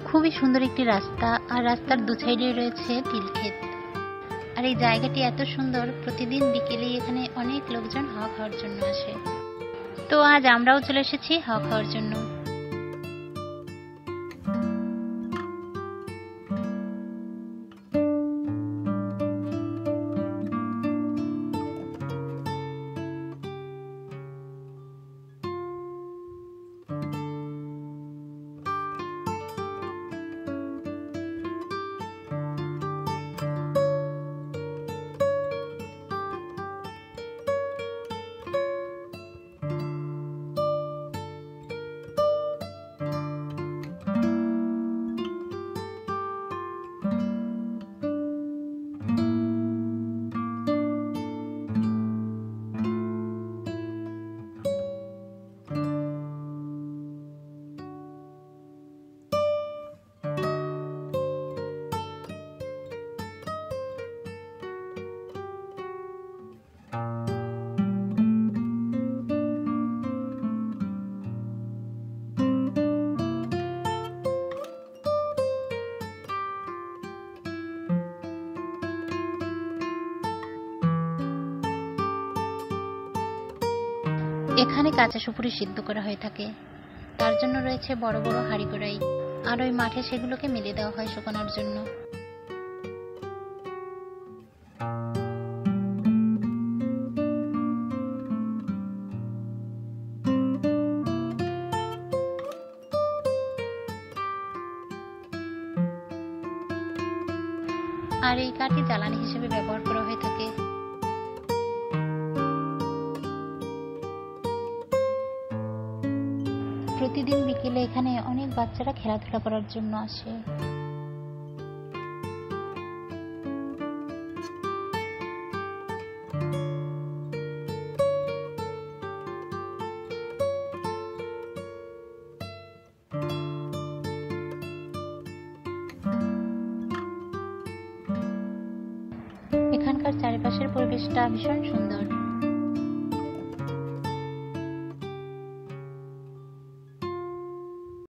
খুবই সুন্দর একটি রাস্তা, আর রাস্তার দু সাইডে রয়েছে তিলক্ষেত। আর এই জায়গাটি এত সুন্দর, প্রতিদিন বিকেলেই এখানে অনেক লোকজন হাওয়া খাওয়ার জন্য আসে। তো আজ আমরাও চলে এসেছি হাওয়া খাওয়ার জন্য। এখানে কাঁচা সুপুরি সিদ্ধ করা হয়ে থাকে, তার জন্য রয়েছে বড় বড় হাঁড়ি কড়াই, আর ওই মাঠে সেগুলোকে মেলে দেওয়া হয় শুকানোর জন্য। আর এই কাঠই জ্বালানি হিসেবে ব্যবহার করা হয়ে থাকে। প্রতিদিন বিকেলে এখানে অনেক বাচ্চারা খেলাধুলা করার জন্য আসে। এখানকার চারিপাশের পরিবেশটা ভীষণ সুন্দর।